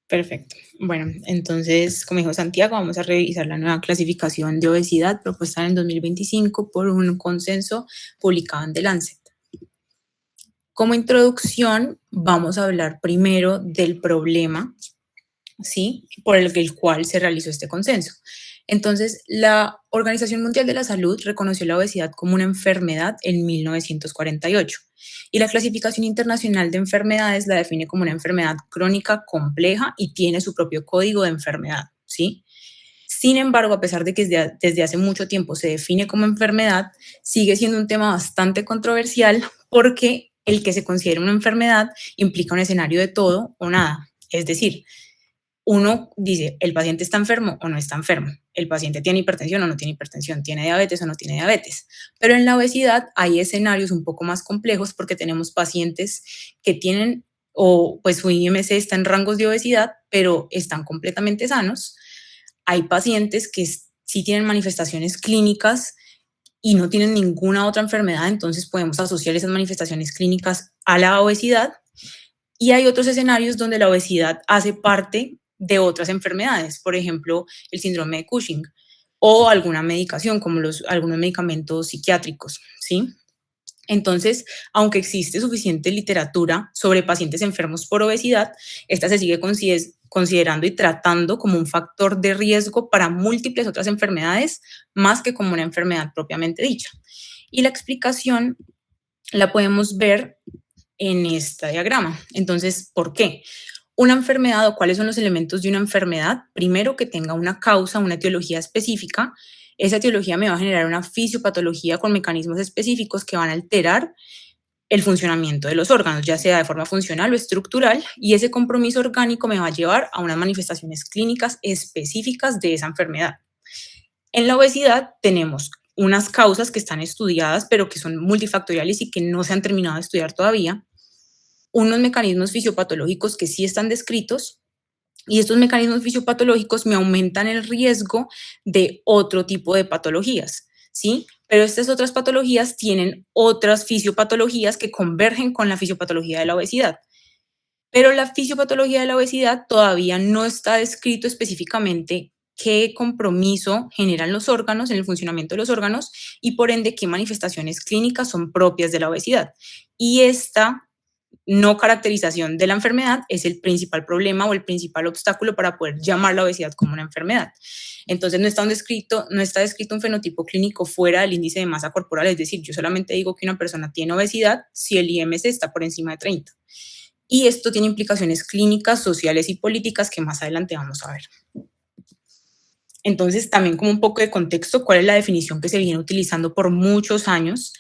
Perfecto. Bueno, entonces, como dijo Santiago, vamos a revisar la nueva clasificación de obesidad propuesta en el 2025 por un consenso publicado en The Lancet. Como introducción, vamos a hablar primero del problema, ¿sí? Por el cual se realizó este consenso. Entonces, la Organización Mundial de la Salud reconoció la obesidad como una enfermedad en 1948 y la Clasificación Internacional de Enfermedades la define como una enfermedad crónica compleja y tiene su propio código de enfermedad, ¿sí? Sin embargo, a pesar de que desde hace mucho tiempo se define como enfermedad, sigue siendo un tema bastante controversial porque el que se considere una enfermedad implica un escenario de todo o nada. Es decir, uno dice, el paciente está enfermo o no está enfermo, el paciente tiene hipertensión o no tiene hipertensión, tiene diabetes o no tiene diabetes. Pero en la obesidad hay escenarios un poco más complejos porque tenemos pacientes que tienen o pues su IMC está en rangos de obesidad, pero están completamente sanos. Hay pacientes que sí tienen manifestaciones clínicas y no tienen ninguna otra enfermedad, entonces podemos asociar esas manifestaciones clínicas a la obesidad. Y hay otros escenarios donde la obesidad hace parte de otras enfermedades, por ejemplo, el síndrome de Cushing o alguna medicación, como algunos medicamentos psiquiátricos, ¿sí? Entonces, aunque existe suficiente literatura sobre pacientes enfermos por obesidad, esta se sigue considerando y tratando como un factor de riesgo para múltiples otras enfermedades, más que como una enfermedad propiamente dicha. Y la explicación la podemos ver en este diagrama. Entonces, ¿por qué? Una enfermedad o cuáles son los elementos de una enfermedad. Primero, que tenga una causa, una etiología específica. Esa etiología me va a generar una fisiopatología con mecanismos específicos que van a alterar el funcionamiento de los órganos, ya sea de forma funcional o estructural, y ese compromiso orgánico me va a llevar a unas manifestaciones clínicas específicas de esa enfermedad. En la obesidad tenemos unas causas que están estudiadas, pero que son multifactoriales y que no se han terminado de estudiar todavía, unos mecanismos fisiopatológicos que sí están descritos, y estos mecanismos fisiopatológicos me aumentan el riesgo de otro tipo de patologías, ¿sí? Pero estas otras patologías tienen otras fisiopatologías que convergen con la fisiopatología de la obesidad. Pero la fisiopatología de la obesidad todavía no está descrito específicamente qué compromiso generan los órganos en el funcionamiento de los órganos y por ende qué manifestaciones clínicas son propias de la obesidad. Y esta no caracterización de la enfermedad es el principal problema o el principal obstáculo para poder llamar la obesidad como una enfermedad. Entonces no está descrito un fenotipo clínico fuera del índice de masa corporal, es decir, yo solamente digo que una persona tiene obesidad si el IMC está por encima de 30. Y esto tiene implicaciones clínicas, sociales y políticas que más adelante vamos a ver. Entonces, también como un poco de contexto, ¿cuál es la definición que se viene utilizando por muchos años?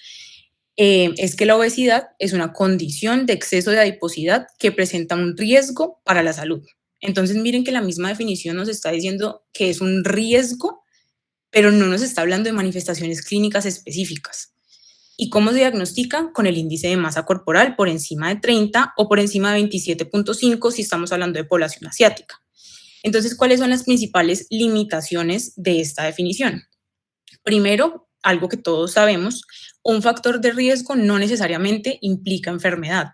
Es que la obesidad es una condición de exceso de adiposidad que presenta un riesgo para la salud. Entonces, miren que la misma definición nos está diciendo que es un riesgo, pero no nos está hablando de manifestaciones clínicas específicas. ¿Y cómo se diagnostica? Con el índice de masa corporal por encima de 30 o por encima de 27.5 si estamos hablando de población asiática. Entonces, ¿cuáles son las principales limitaciones de esta definición? Primero, algo que todos sabemos, un factor de riesgo no necesariamente implica enfermedad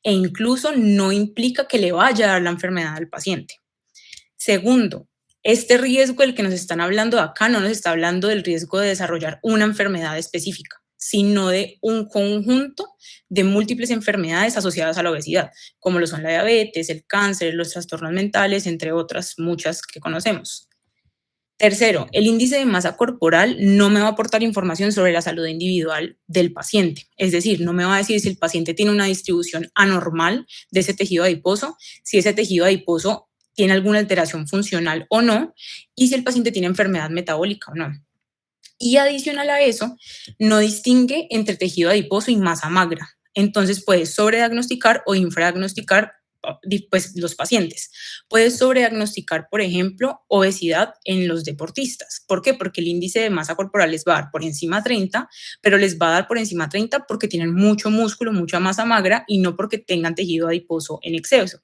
e incluso no implica que le vaya a dar la enfermedad al paciente. Segundo, este riesgo del que nos están hablando acá no nos está hablando del riesgo de desarrollar una enfermedad específica, sino de un conjunto de múltiples enfermedades asociadas a la obesidad, como lo son la diabetes, el cáncer, los trastornos mentales, entre otras muchas que conocemos. Tercero, el índice de masa corporal no me va a aportar información sobre la salud individual del paciente. Es decir, no me va a decir si el paciente tiene una distribución anormal de ese tejido adiposo, si ese tejido adiposo tiene alguna alteración funcional o no, y si el paciente tiene enfermedad metabólica o no. Y adicional a eso, no distingue entre tejido adiposo y masa magra. Entonces puede sobrediagnosticar o infradiagnosticar pues, los pacientes. Puede sobrediagnosticar, por ejemplo, obesidad en los deportistas. ¿Por qué? Porque el índice de masa corporal les va a dar por encima de 30, pero les va a dar por encima de 30 porque tienen mucho músculo, mucha masa magra y no porque tengan tejido adiposo en exceso.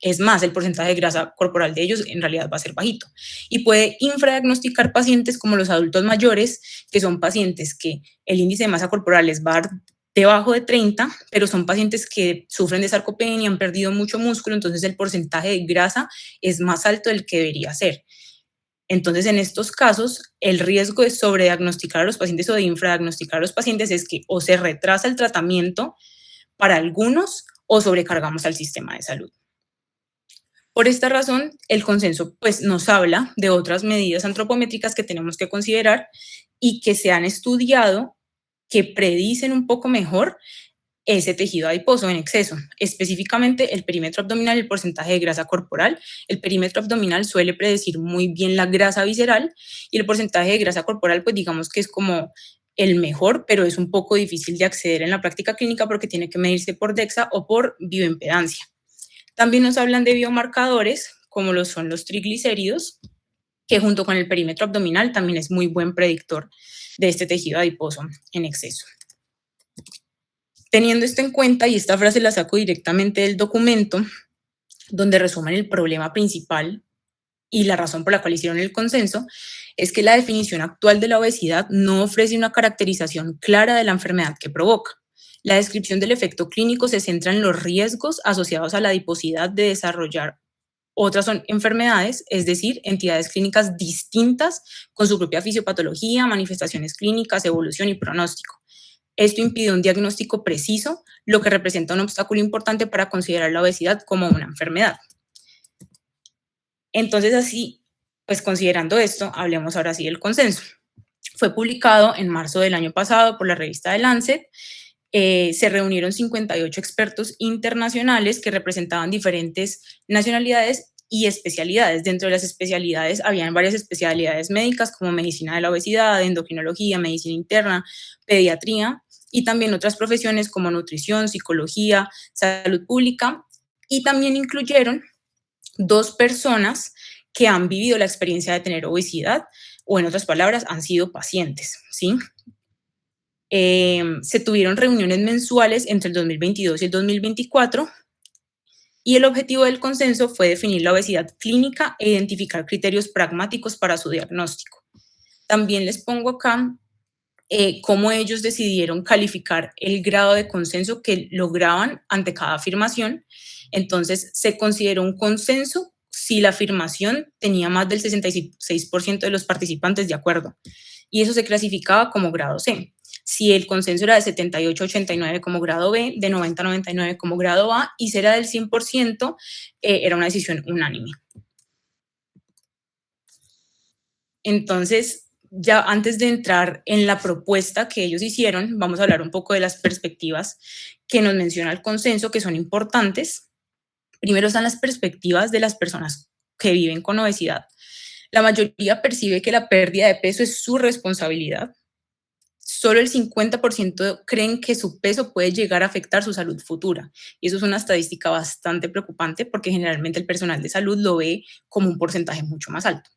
Es más, el porcentaje de grasa corporal de ellos en realidad va a ser bajito. Y puede infradiagnosticar pacientes como los adultos mayores, que son pacientes que el índice de masa corporal les va a dar debajo de 30, pero son pacientes que sufren de sarcopenia, han perdido mucho músculo, entonces el porcentaje de grasa es más alto del que debería ser. Entonces, en estos casos, el riesgo de sobrediagnosticar a los pacientes o de infradiagnosticar a los pacientes es que o se retrasa el tratamiento para algunos o sobrecargamos al sistema de salud. Por esta razón, el consenso pues, nos habla de otras medidas antropométricas que tenemos que considerar y que se han estudiado que predicen un poco mejor ese tejido adiposo en exceso, específicamente el perímetro abdominal y el porcentaje de grasa corporal. El perímetro abdominal suele predecir muy bien la grasa visceral y el porcentaje de grasa corporal, pues digamos que es como el mejor, pero es un poco difícil de acceder en la práctica clínica porque tiene que medirse por DEXA o por bioimpedancia. También nos hablan de biomarcadores, como lo son los triglicéridos, que junto con el perímetro abdominal también es muy buen predictor de este tejido adiposo en exceso. Teniendo esto en cuenta, y esta frase la saco directamente del documento, donde resumen el problema principal y la razón por la cual hicieron el consenso, es que la definición actual de la obesidad no ofrece una caracterización clara de la enfermedad que provoca. La descripción del efecto clínico se centra en los riesgos asociados a la adiposidad de desarrollar otras enfermedades, es decir, entidades clínicas distintas con su propia fisiopatología, manifestaciones clínicas, evolución y pronóstico. Esto impide un diagnóstico preciso, lo que representa un obstáculo importante para considerar la obesidad como una enfermedad. Entonces, así, pues considerando esto, hablemos ahora sí del consenso. Fue publicado en marzo del año pasado por la revista The Lancet. Se reunieron 58 expertos internacionales que representaban diferentes nacionalidades y especialidades. Dentro de las especialidades habían varias especialidades médicas como medicina de la obesidad, endocrinología, medicina interna, pediatría y también otras profesiones como nutrición, psicología, salud pública, y también incluyeron 2 personas que han vivido la experiencia de tener obesidad o, en otras palabras, han sido pacientes, ¿sí? Se tuvieron reuniones mensuales entre el 2022 y el 2024 y el objetivo del consenso fue definir la obesidad clínica e identificar criterios pragmáticos para su diagnóstico. También les pongo acá cómo ellos decidieron calificar el grado de consenso que lograban ante cada afirmación. Entonces, se consideró un consenso si la afirmación tenía más del 66% de los participantes de acuerdo, y eso se clasificaba como grado C. Si el consenso era de 78 a 89 como grado B, de 90 a 99 como grado A, y si era del 100%, era una decisión unánime. Entonces, ya antes de entrar en la propuesta que ellos hicieron, vamos a hablar un poco de las perspectivas que nos menciona el consenso, que son importantes. Primero están las perspectivas de las personas que viven con obesidad. La mayoría percibe que la pérdida de peso es su responsabilidad. Solo el 50% creen que su peso puede llegar a afectar su salud futura. Y eso es una estadística bastante preocupante porque generalmente el personal de salud lo ve como un porcentaje mucho más alto.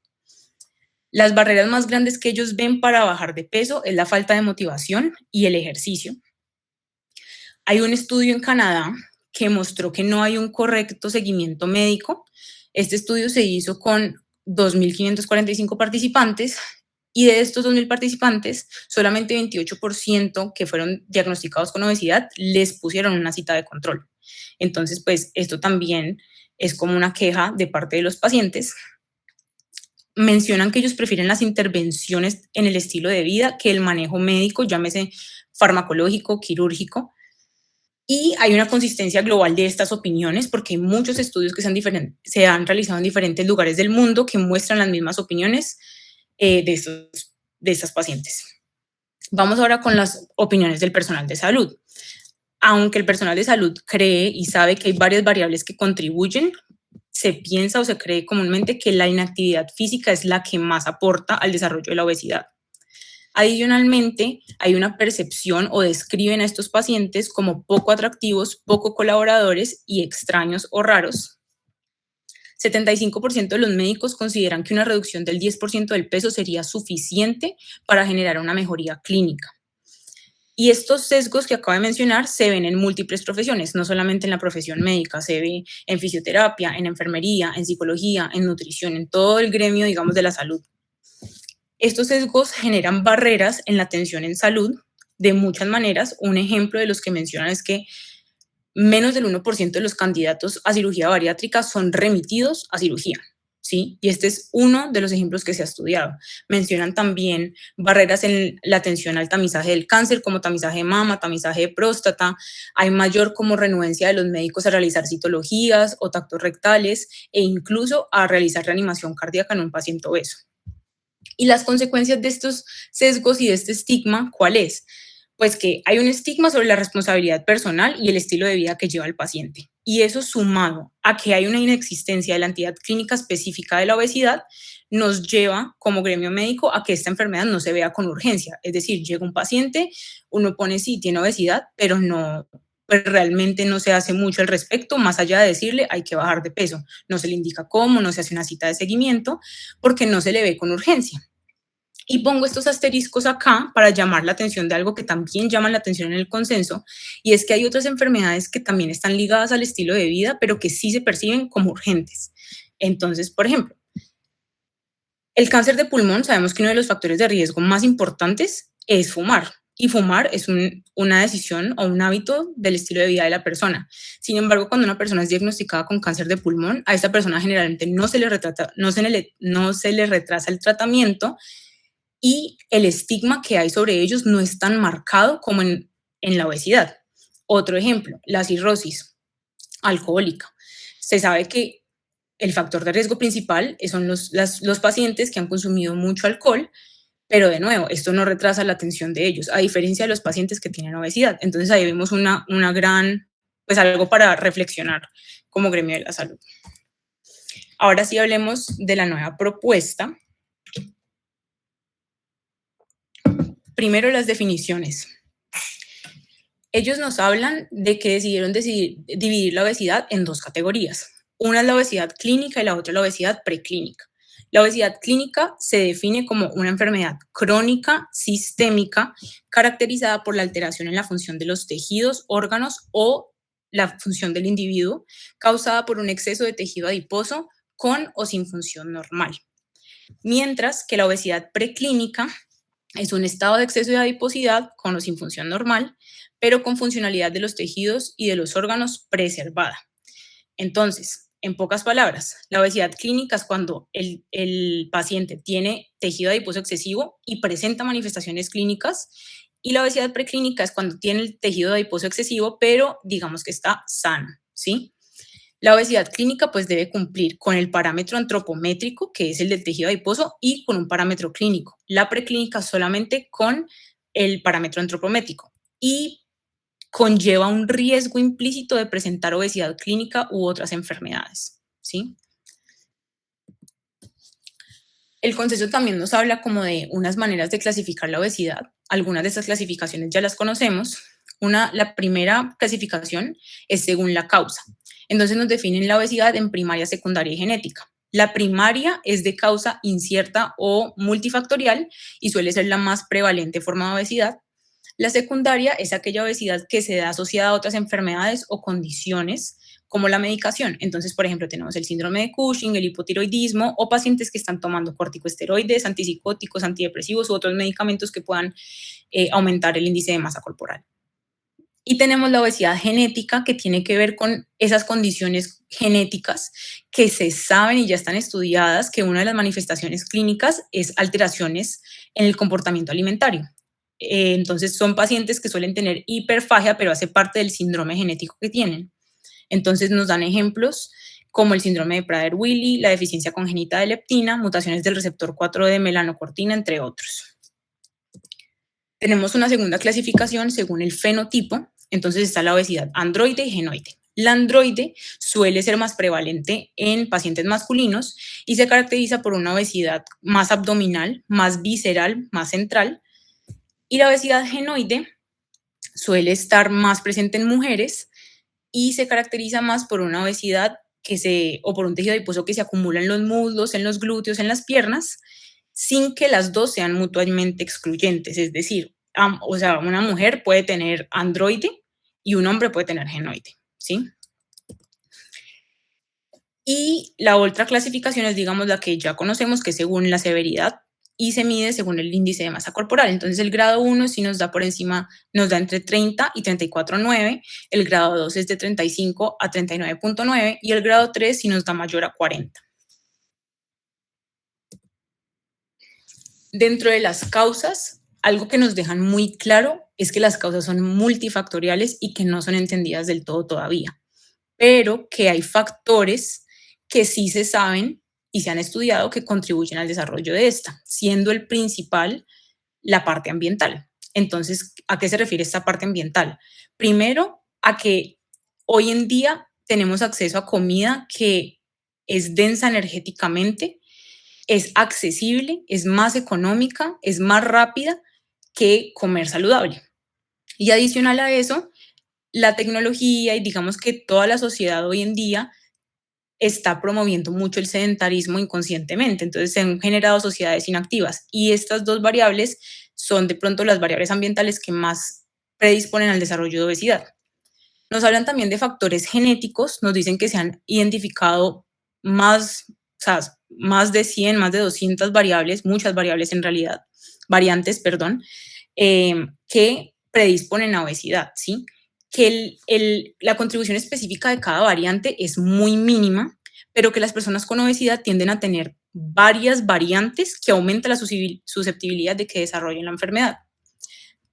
Las barreras más grandes que ellos ven para bajar de peso es la falta de motivación y el ejercicio. Hay un estudio en Canadá que mostró que no hay un correcto seguimiento médico. Este estudio se hizo con 2.545 participantes y de estos 2.000 participantes, solamente 28% que fueron diagnosticados con obesidad les pusieron una cita de control. Entonces, pues esto también es como una queja de parte de los pacientes. Mencionan que ellos prefieren las intervenciones en el estilo de vida que el manejo médico, llámese farmacológico, quirúrgico. Y hay una consistencia global de estas opiniones porque hay muchos estudios que se han realizado en diferentes lugares del mundo que muestran las mismas opiniones de estas pacientes. Vamos ahora con las opiniones del personal de salud. Aunque el personal de salud cree y sabe que hay varias variables que contribuyen, se piensa o se cree comúnmente que la inactividad física es la que más aporta al desarrollo de la obesidad. Adicionalmente, hay una percepción o describen a estos pacientes como poco atractivos, poco colaboradores y extraños o raros. 75% de los médicos consideran que una reducción del 10% del peso sería suficiente para generar una mejoría clínica. Y estos sesgos que acabo de mencionar se ven en múltiples profesiones, no solamente en la profesión médica, se ve en fisioterapia, en enfermería, en psicología, en nutrición, en todo el gremio, digamos, de la salud. Estos sesgos generan barreras en la atención en salud de muchas maneras. Un ejemplo de los que mencionan es que menos del 1% de los candidatos a cirugía bariátrica son remitidos a cirugía, ¿sí? Y este es uno de los ejemplos que se ha estudiado. Mencionan también barreras en la atención al tamizaje del cáncer, como tamizaje de mama, tamizaje de próstata. Hay mayor como renuencia de los médicos a realizar citologías o tactos rectales e incluso a realizar reanimación cardíaca en un paciente obeso. Y las consecuencias de estos sesgos y de este estigma, ¿cuál es? Pues que hay un estigma sobre la responsabilidad personal y el estilo de vida que lleva el paciente. Y eso sumado a que hay una inexistencia de la entidad clínica específica de la obesidad, nos lleva como gremio médico a que esta enfermedad no se vea con urgencia. Es decir, llega un paciente, uno pone sí, tiene obesidad, pero no, pues realmente no se hace mucho al respecto, más allá de decirle hay que bajar de peso. No se le indica cómo, no se hace una cita de seguimiento, porque no se le ve con urgencia. Y pongo estos asteriscos acá para llamar la atención de algo que también llama la atención en el consenso, y es que hay otras enfermedades que también están ligadas al estilo de vida, pero que sí se perciben como urgentes. Entonces, por ejemplo, el cáncer de pulmón, sabemos que uno de los factores de riesgo más importantes es fumar. Y fumar es una decisión o un hábito del estilo de vida de la persona. Sin embargo, cuando una persona es diagnosticada con cáncer de pulmón, a esta persona generalmente no se le retrasa el tratamiento, y el estigma que hay sobre ellos no es tan marcado como en la obesidad. Otro ejemplo, la cirrosis alcohólica. Se sabe que el factor de riesgo principal son los pacientes que han consumido mucho alcohol, pero de nuevo, esto no retrasa la atención de ellos, a diferencia de los pacientes que tienen obesidad. Entonces ahí vemos una gran, pues algo para reflexionar como gremio de la salud. Ahora sí hablemos de la nueva propuesta. Primero, las definiciones. Ellos nos hablan de que decidieron dividir la obesidad en dos categorías. Una es la obesidad clínica y la otra es la obesidad preclínica. La obesidad clínica se define como una enfermedad crónica, sistémica, caracterizada por la alteración en la función de los tejidos, órganos o la función del individuo, causada por un exceso de tejido adiposo con o sin función normal. Mientras que la obesidad preclínica es un estado de exceso de adiposidad con o sin función normal, pero con funcionalidad de los tejidos y de los órganos preservada. Entonces, en pocas palabras, la obesidad clínica es cuando el paciente tiene tejido adiposo excesivo y presenta manifestaciones clínicas, y la obesidad preclínica es cuando tiene el tejido adiposo excesivo, pero digamos que está sano, ¿sí? La obesidad clínica pues debe cumplir con el parámetro antropométrico, que es el del tejido adiposo, y con un parámetro clínico. La preclínica solamente con el parámetro antropométrico, y conlleva un riesgo implícito de presentar obesidad clínica u otras enfermedades, ¿sí? El consenso también nos habla como de unas maneras de clasificar la obesidad. Algunas de estas clasificaciones ya las conocemos. La primera clasificación es según la causa. Entonces nos definen la obesidad en primaria, secundaria y genética. La primaria es de causa incierta o multifactorial y suele ser la más prevalente forma de obesidad. La secundaria es aquella obesidad que se da asociada a otras enfermedades o condiciones como la medicación. Entonces, por ejemplo, tenemos el síndrome de Cushing, el hipotiroidismo o pacientes que están tomando corticosteroides, antipsicóticos, antidepresivos u otros medicamentos que puedan aumentar el índice de masa corporal. Y tenemos la obesidad genética, que tiene que ver con esas condiciones genéticas que se saben y ya están estudiadas, que una de las manifestaciones clínicas es alteraciones en el comportamiento alimentario. Entonces son pacientes que suelen tener hiperfagia, pero hace parte del síndrome genético que tienen. Entonces nos dan ejemplos como el síndrome de Prader-Willi, la deficiencia congénita de leptina, mutaciones del receptor 4 de melanocortina, entre otros. Tenemos una segunda clasificación según el fenotipo. Entonces está la obesidad androide y genoide. La androide suele ser más prevalente en pacientes masculinos y se caracteriza por una obesidad más abdominal, más visceral, más central. Y la obesidad genoide suele estar más presente en mujeres y se caracteriza más por una obesidad o por un tejido adiposo que se acumula en los muslos, en los glúteos, en las piernas, sin que las dos sean mutuamente excluyentes. Es decir, una mujer puede tener androide y un hombre puede tener genoide, ¿sí? Y la otra clasificación es, digamos, la que ya conocemos, que es según la severidad. y se mide según el índice de masa corporal. Entonces el grado 1 sí nos da por encima, nos da entre 30 y 34,9, el grado 2 es de 35 a 39,9 y el grado 3 sí nos da mayor a 40. Dentro de las causas, algo que nos dejan muy claro es que las causas son multifactoriales y que no son entendidas del todo todavía, pero que hay factores que sí se saben y se han estudiado que contribuyen al desarrollo de esta, siendo el principal la parte ambiental. Entonces, ¿a qué se refiere esta parte ambiental? Primero, a que hoy en día tenemos acceso a comida que es densa energéticamente, es accesible, es más económica, es más rápida que comer saludable. Y adicional a eso, la tecnología y digamos que toda la sociedad hoy en día está promoviendo mucho el sedentarismo inconscientemente. Entonces se han generado sociedades inactivas y estas dos variables son de pronto las variables ambientales que más predisponen al desarrollo de obesidad. Nos hablan también de factores genéticos, nos dicen que se han identificado más, o sea, más de 100, más de 200 variables, muchas variables en realidad, variantes, perdón, que predisponen a obesidad, ¿sí? Que la contribución específica de cada variante es muy mínima, pero que las personas con obesidad tienden a tener varias variantes que aumentan la susceptibilidad de que desarrollen la enfermedad.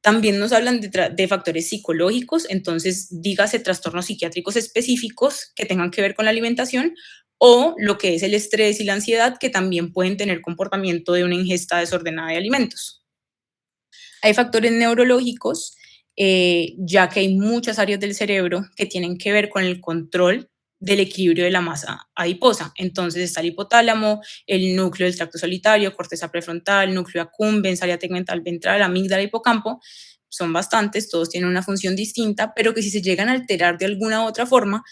También nos hablan de factores psicológicos, entonces dígase trastornos psiquiátricos específicos que tengan que ver con la alimentación o lo que es el estrés y la ansiedad que también pueden tener comportamiento de una ingesta desordenada de alimentos. Hay factores neurológicos, ya que hay muchas áreas del cerebro que tienen que ver con el control del equilibrio de la masa adiposa. Entonces está el hipotálamo, el núcleo del tracto solitario, corteza prefrontal, núcleo accumbens, área tegmental ventral, amígdala, hipocampo. Son bastantes, todos tienen una función distinta, pero que si se llegan a alterar de alguna u otra forma,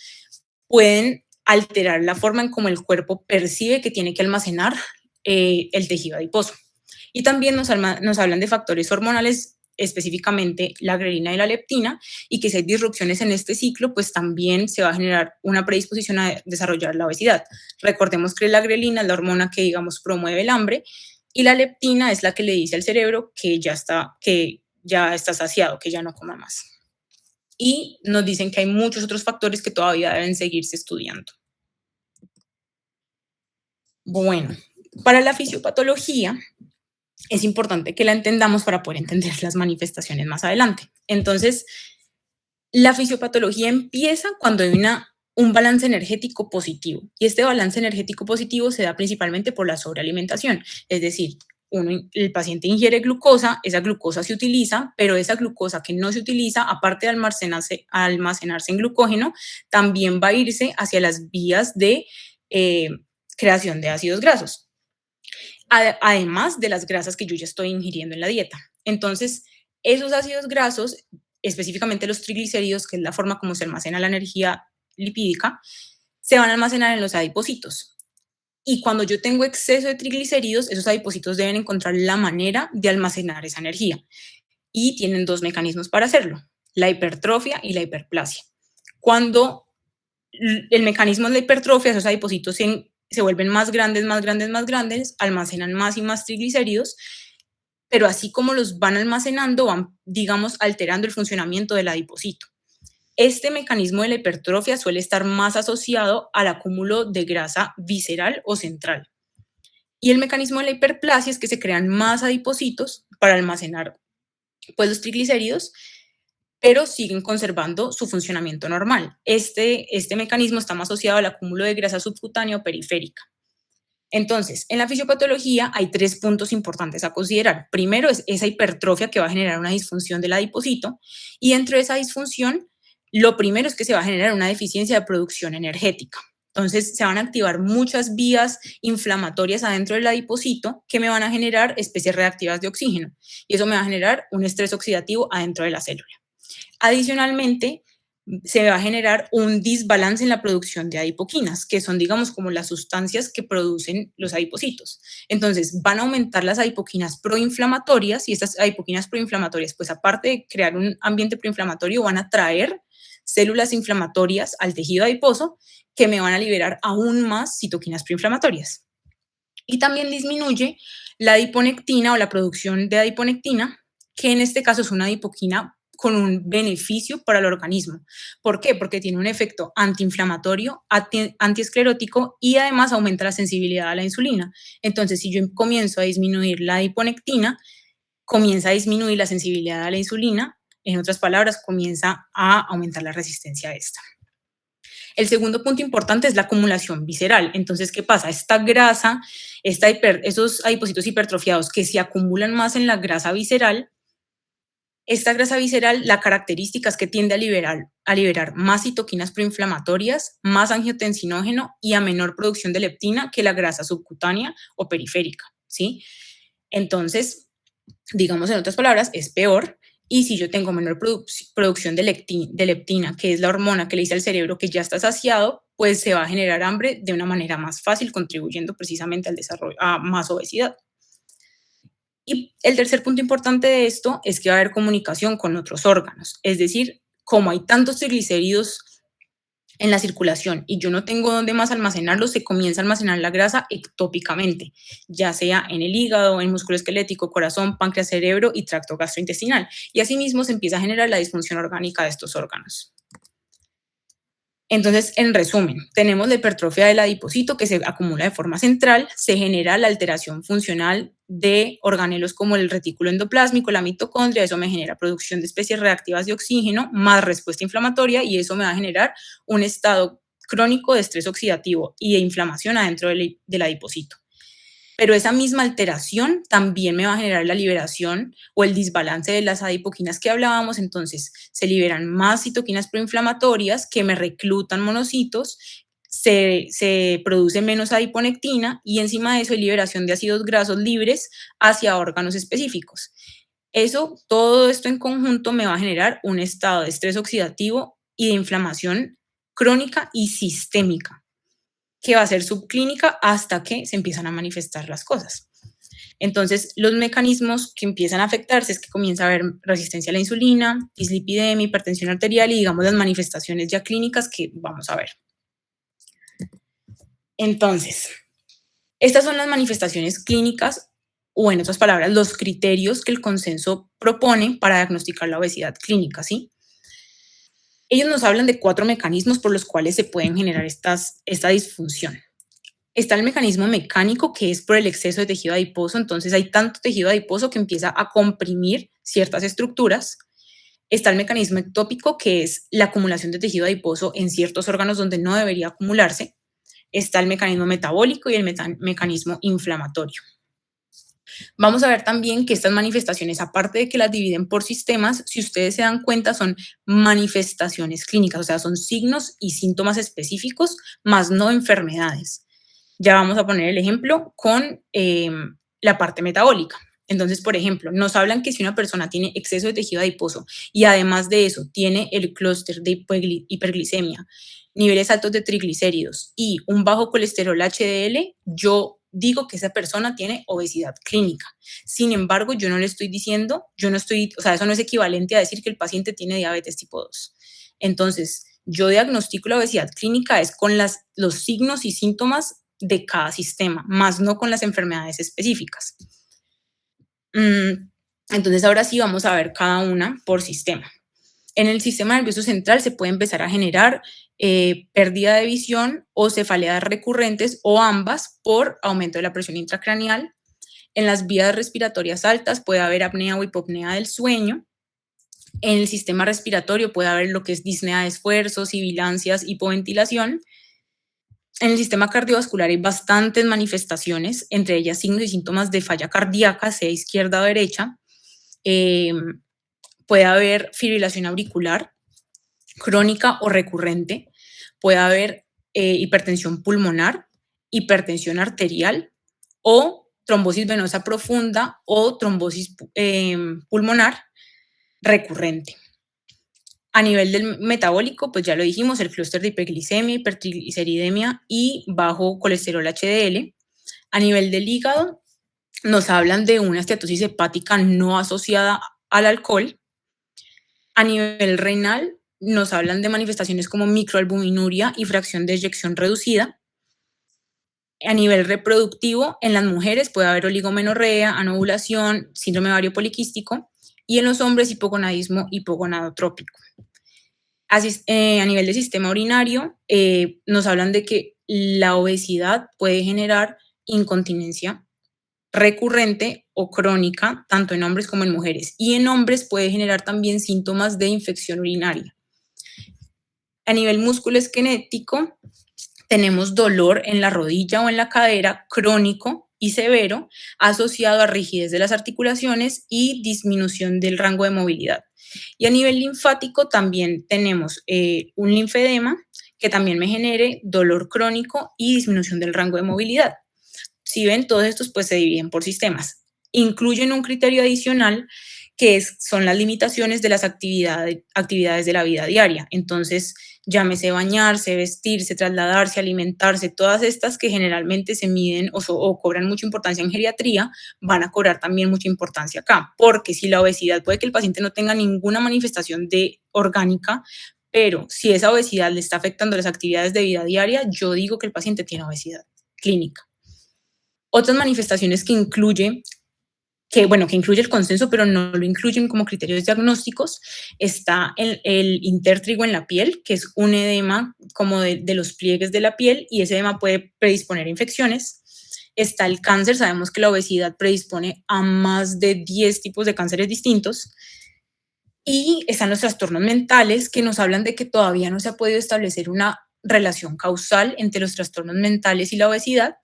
pueden alterar la forma en cómo el cuerpo percibe que tiene que almacenar el tejido adiposo. Y también nos hablan de factores hormonales, específicamente la grelina y la leptina, y que si hay disrupciones en este ciclo, pues también se va a generar una predisposición a desarrollar la obesidad. Recordemos que la grelina es la hormona que, digamos, promueve el hambre, y la leptina es la que le dice al cerebro que ya está saciado, que ya no coma más. Y nos dicen que hay muchos otros factores que todavía deben seguirse estudiando. Bueno, para la fisiopatología, es importante que la entendamos para poder entender las manifestaciones más adelante. Entonces, la fisiopatología empieza cuando hay un balance energético positivo y este balance energético positivo se da principalmente por la sobrealimentación, es decir, el paciente ingiere glucosa, esa glucosa se utiliza, pero esa glucosa que no se utiliza, aparte de almacenarse en glucógeno, también va a irse hacia las vías de creación de ácidos grasos, además de las grasas que yo ya estoy ingiriendo en la dieta. Entonces, esos ácidos grasos, específicamente los triglicéridos, que es la forma como se almacena la energía lipídica, se van a almacenar en los adipocitos. Y cuando yo tengo exceso de triglicéridos, esos adipocitos deben encontrar la manera de almacenar esa energía. Y tienen dos mecanismos para hacerlo, la hipertrofia y la hiperplasia. Cuando el mecanismo de la hipertrofia, esos adipocitos se vuelven más grandes, más grandes, más grandes, almacenan más y más triglicéridos, pero así como los van almacenando, van, digamos, alterando el funcionamiento del adipocito. Este mecanismo de la hipertrofia suele estar más asociado al acúmulo de grasa visceral o central. Y el mecanismo de la hiperplasia es que se crean más adipocitos para almacenar pues, los triglicéridos, pero siguen conservando su funcionamiento normal. Este mecanismo está más asociado al acúmulo de grasa subcutánea o periférica. Entonces, en la fisiopatología hay 3 puntos importantes a considerar. Primero es esa hipertrofia que va a generar una disfunción del adipocito y dentro de esa disfunción, lo primero es que se va a generar una deficiencia de producción energética. Entonces, se van a activar muchas vías inflamatorias adentro del adipocito que me van a generar especies reactivas de oxígeno y eso me va a generar un estrés oxidativo adentro de la célula. Adicionalmente, se va a generar un desbalance en la producción de adipoquinas, que son, digamos, como las sustancias que producen los adipocitos. Entonces, van a aumentar las adipoquinas proinflamatorias y estas adipoquinas proinflamatorias, pues aparte de crear un ambiente proinflamatorio, van a traer células inflamatorias al tejido adiposo que me van a liberar aún más citoquinas proinflamatorias. Y también disminuye la adiponectina o la producción de adiponectina, que en este caso es una adipoquina con un beneficio para el organismo. ¿Por qué? Porque tiene un efecto antiinflamatorio, antiesclerótico y además aumenta la sensibilidad a la insulina. Entonces, si yo comienzo a disminuir la adiponectina, comienza a disminuir la sensibilidad a la insulina. En otras palabras, comienza a aumentar la resistencia a esta. El segundo punto importante es la acumulación visceral. Entonces, ¿qué pasa? Esta grasa, esos adipocitos hipertrofiados que se acumulan más en la grasa visceral, esta grasa visceral, la característica es que tiende a liberar más citoquinas proinflamatorias, más angiotensinógeno y a menor producción de leptina que la grasa subcutánea o periférica, ¿sí? Entonces, digamos en otras palabras, es peor. Y si yo tengo menor producción de leptina, que es la hormona que le dice al cerebro que ya está saciado, pues se va a generar hambre de una manera más fácil, contribuyendo precisamente al desarrollo, a más obesidad. Y el tercer punto importante de esto es que va a haber comunicación con otros órganos. Es decir, como hay tantos triglicéridos en la circulación y yo no tengo dónde más almacenarlos, se comienza a almacenar la grasa ectópicamente, ya sea en el hígado, en músculo esquelético, corazón, páncreas, cerebro y tracto gastrointestinal. Y asimismo se empieza a generar la disfunción orgánica de estos órganos. Entonces, en resumen, tenemos la hipertrofia del adipocito que se acumula de forma central, se genera la alteración funcional de organelos como el retículo endoplásmico, la mitocondria, eso me genera producción de especies reactivas de oxígeno, más respuesta inflamatoria y eso me va a generar un estado crónico de estrés oxidativo y de inflamación adentro del adipocito. Pero esa misma alteración también me va a generar la liberación o el desbalance de las adipoquinas que hablábamos. Entonces, se liberan más citoquinas proinflamatorias que me reclutan monocitos, se produce menos adiponectina y encima de eso hay liberación de ácidos grasos libres hacia órganos específicos. Todo esto en conjunto me va a generar un estado de estrés oxidativo y de inflamación crónica y sistémica que va a ser subclínica hasta que se empiezan a manifestar las cosas. Entonces, los mecanismos que empiezan a afectarse es que comienza a haber resistencia a la insulina, dislipidemia, hipertensión arterial y, digamos, las manifestaciones ya clínicas que vamos a ver. Entonces, estas son las manifestaciones clínicas o, en otras palabras, los criterios que el consenso propone para diagnosticar la obesidad clínica, ¿sí? Ellos nos hablan de 4 mecanismos por los cuales se pueden generar esta disfunción. Está el mecanismo mecánico, que es por el exceso de tejido adiposo. Entonces hay tanto tejido adiposo que empieza a comprimir ciertas estructuras. Está el mecanismo ectópico, que es la acumulación de tejido adiposo en ciertos órganos donde no debería acumularse. Está el mecanismo metabólico y el mecanismo inflamatorio. Vamos a ver también que estas manifestaciones, aparte de que las dividen por sistemas, si ustedes se dan cuenta, son manifestaciones clínicas, o sea, son signos y síntomas específicos, más no enfermedades. Ya vamos a poner el ejemplo con la parte metabólica. Entonces, por ejemplo, nos hablan que si una persona tiene exceso de tejido adiposo y además de eso tiene el clúster de hiperglicemia, niveles altos de triglicéridos y un bajo colesterol HDL, yo digo que esa persona tiene obesidad clínica. Sin embargo, yo no le estoy diciendo, o sea, eso no es equivalente a decir que el paciente tiene diabetes tipo 2. Entonces, yo diagnostico la obesidad clínica es con los signos y síntomas de cada sistema, más no con las enfermedades específicas. Entonces, ahora sí vamos a ver cada una por sistema. En el sistema nervioso central se puede empezar a generar pérdida de visión o cefaleas recurrentes o ambas por aumento de la presión intracraneal. En las vías respiratorias altas puede haber apnea o hipopnea del sueño. En el sistema respiratorio puede haber lo que es disnea de esfuerzo, sibilancias, hipoventilación. En el sistema cardiovascular hay bastantes manifestaciones, entre ellas signos y síntomas de falla cardíaca, sea izquierda o derecha. Puede haber fibrilación auricular crónica o recurrente. Puede haber hipertensión pulmonar, hipertensión arterial o trombosis venosa profunda o trombosis pulmonar recurrente. A nivel del metabólico, pues ya lo dijimos, el clúster de hiperglicemia, hipertrigliceridemia y bajo colesterol HDL. A nivel del hígado, nos hablan de una esteatosis hepática no asociada al alcohol. A nivel renal, nos hablan de manifestaciones como microalbuminuria y fracción de eyección reducida. A nivel reproductivo, en las mujeres puede haber oligomenorrea, anovulación, síndrome ovario poliquístico, y en los hombres hipogonadismo hipogonadotrópico. A nivel del sistema urinario, nos hablan de que la obesidad puede generar incontinencia recurrente o crónica, tanto en hombres como en mujeres. Y en hombres puede generar también síntomas de infección urinaria. A nivel musculoesquelético, tenemos dolor en la rodilla o en la cadera crónico y severo asociado a rigidez de las articulaciones y disminución del rango de movilidad. Y a nivel linfático también tenemos un linfedema que también me genere dolor crónico y disminución del rango de movilidad. Si ven, todos estos pues se dividen por sistemas. Incluyen un criterio adicional que son las limitaciones de las actividades de la vida diaria. Entonces, llámese bañarse, vestirse, trasladarse, alimentarse, todas estas que generalmente se miden o cobran mucha importancia en geriatría, van a cobrar también mucha importancia acá, porque si la obesidad puede que el paciente no tenga ninguna manifestación de orgánica, pero si esa obesidad le está afectando las actividades de vida diaria, yo digo que el paciente tiene obesidad clínica. Otras manifestaciones que incluye el consenso, pero no lo incluyen como criterios diagnósticos, está el intértrigo en la piel, que es un edema como de los pliegues de la piel, y ese edema puede predisponer a infecciones. Está el cáncer, sabemos que la obesidad predispone a más de 10 tipos de cánceres distintos. Y están los trastornos mentales, que nos hablan de que todavía no se ha podido establecer una relación causal entre los trastornos mentales y la obesidad,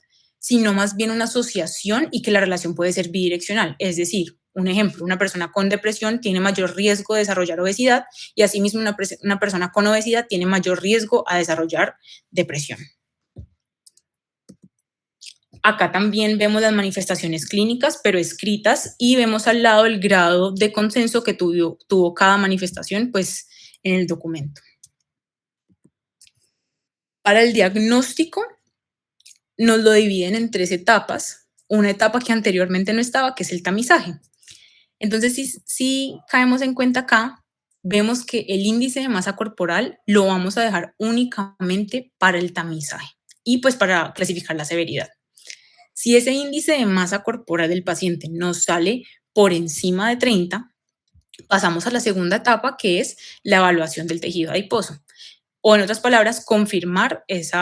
sino más bien una asociación, y que la relación puede ser bidireccional. Es decir, un ejemplo, una persona con depresión tiene mayor riesgo de desarrollar obesidad, y asimismo una persona con obesidad tiene mayor riesgo a desarrollar depresión. Acá también vemos las manifestaciones clínicas, pero escritas, y vemos al lado el grado de consenso que tuvo cada manifestación, pues, en el documento. Para el diagnóstico, nos lo dividen en 3 etapas. Una etapa que anteriormente no estaba, que es el tamizaje. Entonces, si caemos en cuenta acá, vemos que el índice de masa corporal lo vamos a dejar únicamente para el tamizaje y pues para clasificar la severidad. Si ese índice de masa corporal del paciente nos sale por encima de 30, pasamos a la segunda etapa, que es la evaluación del tejido adiposo. O en otras palabras, confirmar ese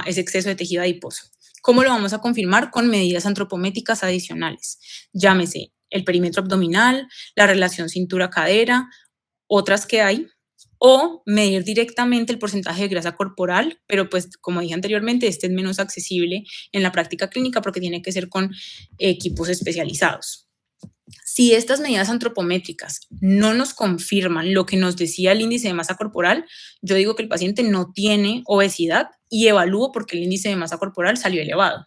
exceso de tejido adiposo. ¿Cómo lo vamos a confirmar? Con medidas antropométricas adicionales. Llámese el perímetro abdominal, la relación cintura-cadera, otras que hay, o medir directamente el porcentaje de grasa corporal, pero pues como dije anteriormente, este es menos accesible en la práctica clínica porque tiene que ser con equipos especializados. Si estas medidas antropométricas no nos confirman lo que nos decía el índice de masa corporal, yo digo que el paciente no tiene obesidad y evalúo porque el índice de masa corporal salió elevado.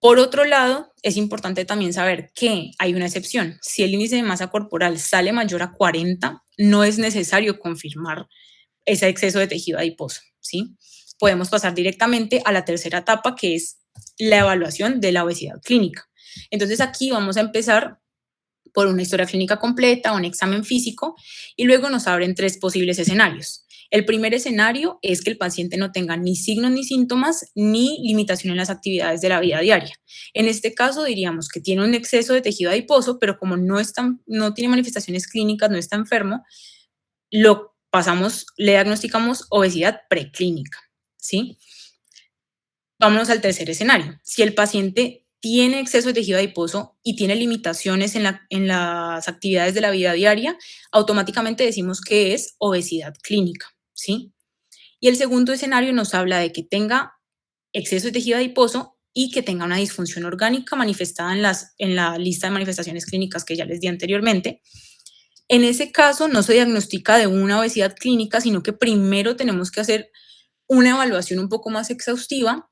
Por otro lado, es importante también saber que hay una excepción. Si el índice de masa corporal sale mayor a 40, no es necesario confirmar ese exceso de tejido adiposo, ¿sí? Podemos pasar directamente a la tercera etapa, que es la evaluación de la obesidad clínica. Entonces aquí vamos a empezar por una historia clínica completa, un examen físico, y luego nos abren 3 posibles escenarios. El primer escenario es que el paciente no tenga ni signos ni síntomas ni limitación en las actividades de la vida diaria. En este caso diríamos que tiene un exceso de tejido adiposo, pero como no tiene manifestaciones clínicas, no está enfermo, le diagnosticamos obesidad preclínica, ¿sí? Vámonos al tercer escenario. Si el paciente tiene exceso de tejido adiposo y tiene limitaciones en las actividades de la vida diaria, automáticamente decimos que es obesidad clínica, ¿sí? Y el segundo escenario nos habla de que tenga exceso de tejido adiposo y que tenga una disfunción orgánica manifestada en la lista de manifestaciones clínicas que ya les di anteriormente. En ese caso, no se diagnostica de una obesidad clínica, sino que primero tenemos que hacer una evaluación un poco más exhaustiva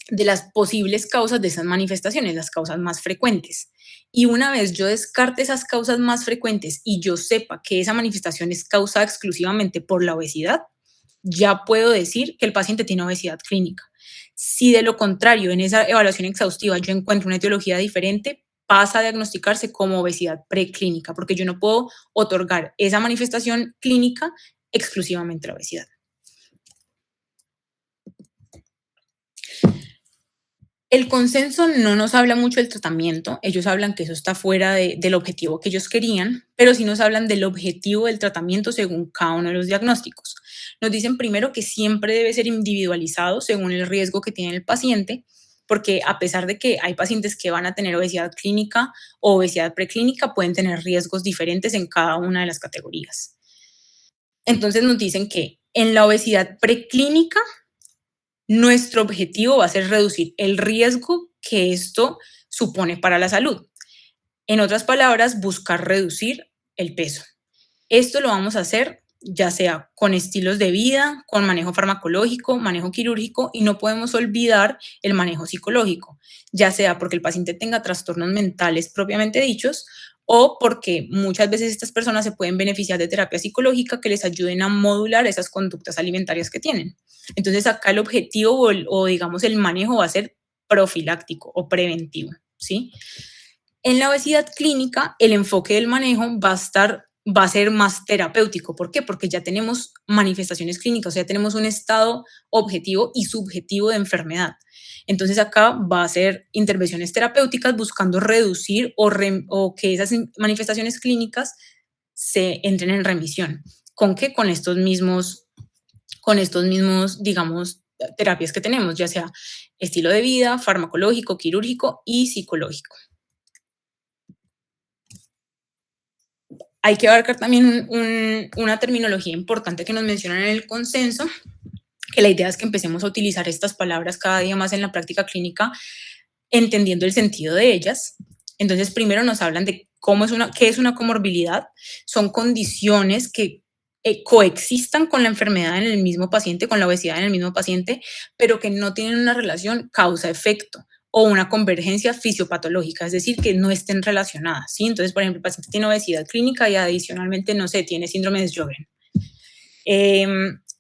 de las posibles causas de esas manifestaciones, las causas más frecuentes. Y una vez yo descarte esas causas más frecuentes y yo sepa que esa manifestación es causada exclusivamente por la obesidad, ya puedo decir que el paciente tiene obesidad clínica. Si de lo contrario, en esa evaluación exhaustiva yo encuentro una etiología diferente, pasa a diagnosticarse como obesidad preclínica, porque yo no puedo otorgar esa manifestación clínica exclusivamente a la obesidad. El consenso no nos habla mucho del tratamiento, ellos hablan que eso está fuera del objetivo que ellos querían, pero sí nos hablan del objetivo del tratamiento según cada uno de los diagnósticos. Nos dicen primero que siempre debe ser individualizado según el riesgo que tiene el paciente, porque a pesar de que hay pacientes que van a tener obesidad clínica o obesidad preclínica, pueden tener riesgos diferentes en cada una de las categorías. Entonces nos dicen que en la obesidad preclínica nuestro objetivo va a ser reducir el riesgo que esto supone para la salud. En otras palabras, buscar reducir el peso. Esto lo vamos a hacer ya sea con estilos de vida, con manejo farmacológico, manejo quirúrgico, y no podemos olvidar el manejo psicológico, ya sea porque el paciente tenga trastornos mentales propiamente dichos o porque muchas veces estas personas se pueden beneficiar de terapia psicológica que les ayuden a modular esas conductas alimentarias que tienen. Entonces acá el objetivo o digamos el manejo va a ser profiláctico o preventivo, ¿sí? En la obesidad clínica, el enfoque del manejo va a ser más terapéutico. ¿Por qué? Porque ya tenemos manifestaciones clínicas, o sea, tenemos un estado objetivo y subjetivo de enfermedad. Entonces acá va a ser intervenciones terapéuticas buscando reducir o que esas manifestaciones clínicas se entren en remisión. ¿Con qué? Con estos mismos, digamos, terapias que tenemos, ya sea estilo de vida, farmacológico, quirúrgico y psicológico. Hay que abarcar también una terminología importante que nos mencionan en el consenso, que la idea es que empecemos a utilizar estas palabras cada día más en la práctica clínica, entendiendo el sentido de ellas. Entonces, primero nos hablan de qué es una comorbilidad. Son condiciones que coexistan con la enfermedad en el mismo paciente, con la obesidad en el mismo paciente, pero que no tienen una relación causa-efecto o una convergencia fisiopatológica, es decir, que no estén relacionadas, ¿sí? Entonces, por ejemplo, el paciente tiene obesidad clínica y adicionalmente, no sé, tiene síndrome de Sjögren.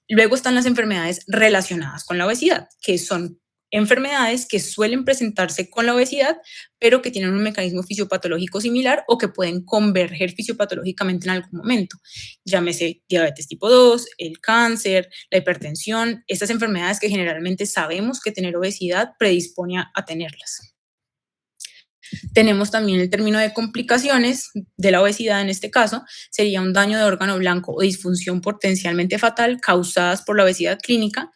Luego están las enfermedades relacionadas con la obesidad, que son enfermedades que suelen presentarse con la obesidad, pero que tienen un mecanismo fisiopatológico similar o que pueden converger fisiopatológicamente en algún momento. Llámese diabetes tipo 2, el cáncer, la hipertensión, estas enfermedades que generalmente sabemos que tener obesidad predispone a tenerlas. Tenemos también el término de complicaciones de la obesidad, en este caso, sería un daño de órgano blanco o disfunción potencialmente fatal causadas por la obesidad clínica,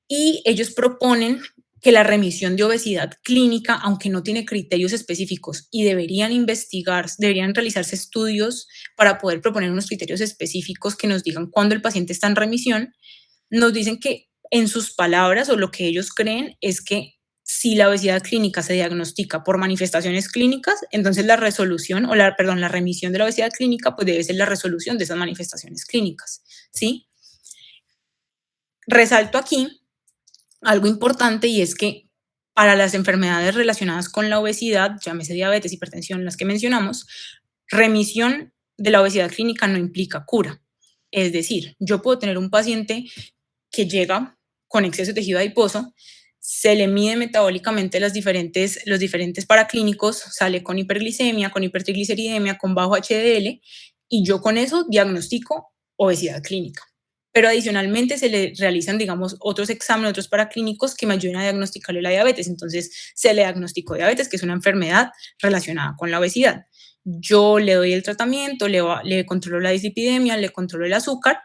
y ellos proponen que la remisión de obesidad clínica, aunque no tiene criterios específicos y deberían realizarse estudios para poder proponer unos criterios específicos que nos digan cuándo el paciente está en remisión, nos dicen que en sus palabras o lo que ellos creen es que si la obesidad clínica se diagnostica por manifestaciones clínicas, entonces la resolución la remisión de la obesidad clínica pues debe ser la resolución de esas manifestaciones clínicas, ¿sí? Resalto aquí algo importante, y es que para las enfermedades relacionadas con la obesidad, llámese diabetes, hipertensión, las que mencionamos, remisión de la obesidad clínica no implica cura. Es decir, yo puedo tener un paciente que llega con exceso de tejido adiposo, se le mide metabólicamente los diferentes paraclínicos, sale con hiperglicemia, con hipertrigliceridemia, con bajo HDL, y yo con eso diagnostico obesidad clínica. Pero adicionalmente se le realizan, digamos, otros exámenes, otros paraclínicos que me ayuden a diagnosticarle la diabetes. Entonces, se le diagnosticó diabetes, que es una enfermedad relacionada con la obesidad. Yo le doy el tratamiento, le controlo la dislipidemia, le controlo el azúcar,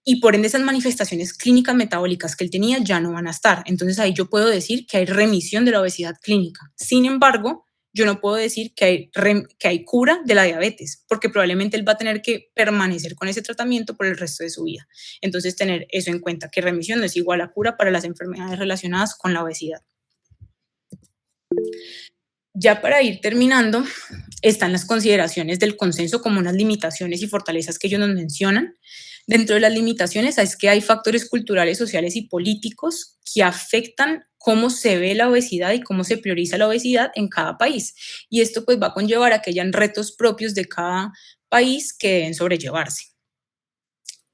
y por ende esas manifestaciones clínicas metabólicas que él tenía ya no van a estar. Entonces ahí yo puedo decir que hay remisión de la obesidad clínica. Sin embargo, yo no puedo decir que hay cura de la diabetes, porque probablemente él va a tener que permanecer con ese tratamiento por el resto de su vida. Entonces tener eso en cuenta, que remisión no es igual a cura para las enfermedades relacionadas con la obesidad. Ya para ir terminando, están las consideraciones del consenso como unas limitaciones y fortalezas que ellos nos mencionan. Dentro de las limitaciones es que hay factores culturales, sociales y políticos que afectan cómo se ve la obesidad y cómo se prioriza la obesidad en cada país. Y esto pues va a conllevar a que hayan retos propios de cada país que deben sobrellevarse.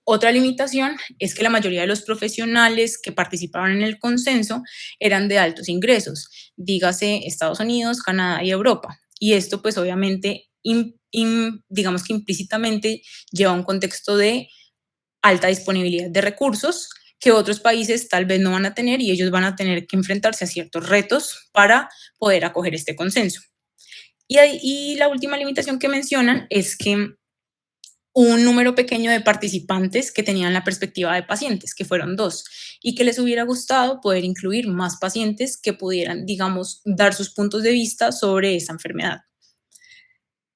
Otra limitación es que la mayoría de los profesionales que participaban en el consenso eran de altos ingresos, dígase Estados Unidos, Canadá y Europa. Y esto pues obviamente, digamos que implícitamente lleva a un contexto de alta disponibilidad de recursos, que otros países tal vez no van a tener y ellos van a tener que enfrentarse a ciertos retos para poder acoger este consenso. Y la última limitación que mencionan es que un número pequeño de participantes que tenían la perspectiva de pacientes, que fueron 2, y que les hubiera gustado poder incluir más pacientes que pudieran, digamos, dar sus puntos de vista sobre esta enfermedad.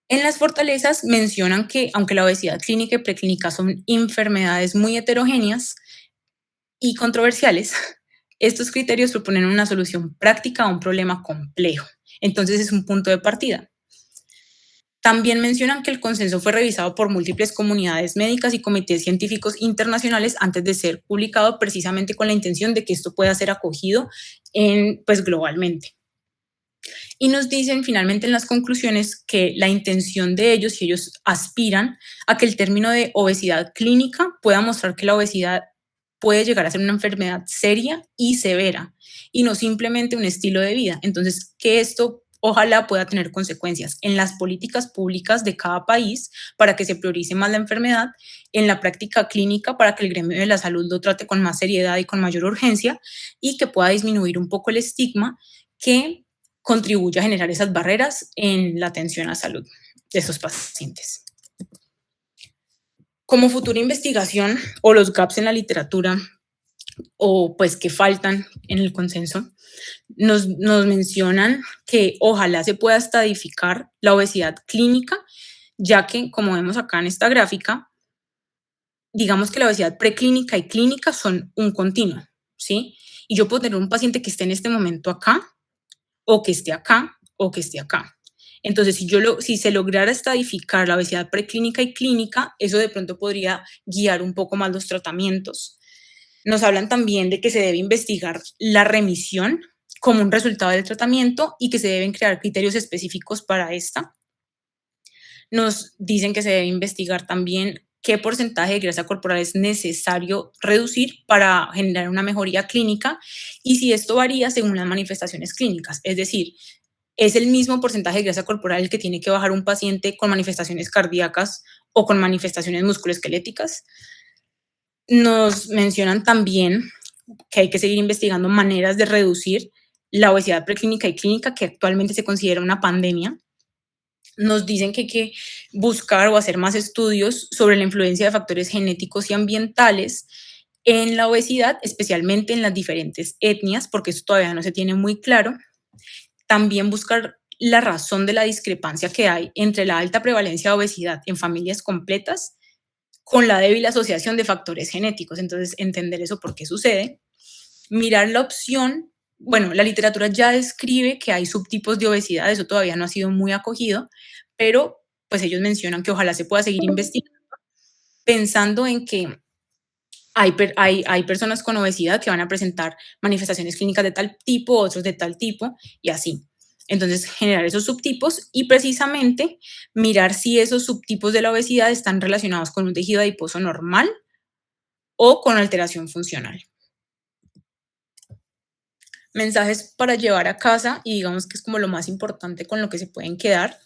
En las fortalezas mencionan que, aunque la obesidad clínica y preclínica son enfermedades muy heterogéneas y controversiales, estos criterios proponen una solución práctica a un problema complejo. Entonces es un punto de partida. También mencionan que el consenso fue revisado por múltiples comunidades médicas y comités científicos internacionales antes de ser publicado, precisamente con la intención de que esto pueda ser acogido pues, globalmente. Y nos dicen finalmente en las conclusiones que la intención de ellos, y ellos aspiran a que el término de obesidad clínica pueda mostrar que la obesidad puede llegar a ser una enfermedad seria y severa, y no simplemente un estilo de vida. Entonces, que esto ojalá pueda tener consecuencias en las políticas públicas de cada país para que se priorice más la enfermedad, en la práctica clínica para que el gremio de la salud lo trate con más seriedad y con mayor urgencia, y que pueda disminuir un poco el estigma que contribuye a generar esas barreras en la atención a salud de estos pacientes. Como futura investigación o los gaps en la literatura o pues que faltan en el consenso, nos mencionan que ojalá se pueda estadificar la obesidad clínica, ya que, como vemos acá en esta gráfica, digamos que la obesidad preclínica y clínica son un continuo, ¿sí? Y yo puedo tener un paciente que esté en este momento acá, o que esté acá, o que esté acá. Entonces, si se lograra estadificar la obesidad preclínica y clínica, eso de pronto podría guiar un poco más los tratamientos. Nos hablan también de que se debe investigar la remisión como un resultado del tratamiento y que se deben crear criterios específicos para esta. Nos dicen que se debe investigar también qué porcentaje de grasa corporal es necesario reducir para generar una mejoría clínica y si esto varía según las manifestaciones clínicas. Es decir, es el mismo porcentaje de grasa corporal el que tiene que bajar un paciente con manifestaciones cardíacas o con manifestaciones musculoesqueléticas. Nos mencionan también que hay que seguir investigando maneras de reducir la obesidad preclínica y clínica, que actualmente se considera una pandemia. Nos dicen que hay que buscar o hacer más estudios sobre la influencia de factores genéticos y ambientales en la obesidad, especialmente en las diferentes etnias, porque eso todavía no se tiene muy claro. También buscar la razón de la discrepancia que hay entre la alta prevalencia de obesidad en familias completas con la débil asociación de factores genéticos. Entonces, entender eso por qué sucede. Mirar la opción, bueno, la literatura ya describe que hay subtipos de obesidad, eso todavía no ha sido muy acogido, pero pues ellos mencionan que ojalá se pueda seguir investigando, pensando en que hay personas con obesidad que van a presentar manifestaciones clínicas de tal tipo, otros de tal tipo, y así. Entonces, generar esos subtipos y precisamente mirar si esos subtipos de la obesidad están relacionados con un tejido adiposo normal o con alteración funcional. Mensajes para llevar a casa, y digamos que es como lo más importante con lo que se pueden quedar.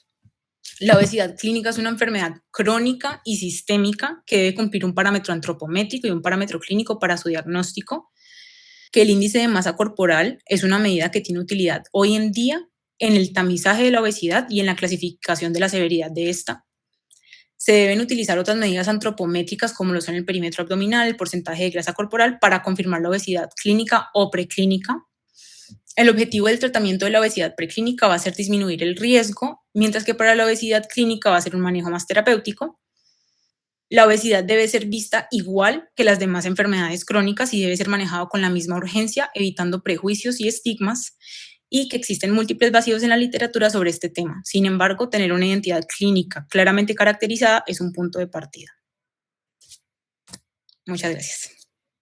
La obesidad clínica es una enfermedad crónica y sistémica que debe cumplir un parámetro antropométrico y un parámetro clínico para su diagnóstico, que el índice de masa corporal es una medida que tiene utilidad hoy en día en el tamizaje de la obesidad y en la clasificación de la severidad de esta. Se deben utilizar otras medidas antropométricas como lo son el perímetro abdominal, el porcentaje de grasa corporal para confirmar la obesidad clínica o preclínica. El objetivo del tratamiento de la obesidad preclínica va a ser disminuir el riesgo, mientras que para la obesidad clínica va a ser un manejo más terapéutico. La obesidad debe ser vista igual que las demás enfermedades crónicas y debe ser manejado con la misma urgencia, evitando prejuicios y estigmas, y que existen múltiples vacíos en la literatura sobre este tema. Sin embargo, tener una identidad clínica claramente caracterizada es un punto de partida. Muchas gracias.